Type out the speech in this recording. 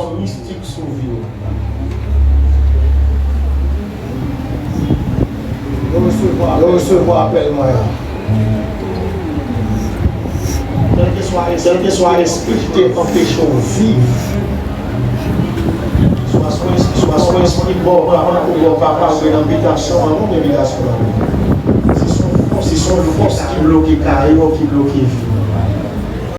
son mystique sous vie. Je recevoir appel moi. Quel que soit l'esprit qui t'empêche de vivre, soit son esprit bon, papa ou une habitation, non d'habitation. C'est son force qui bloque carré ou qui bloque vie.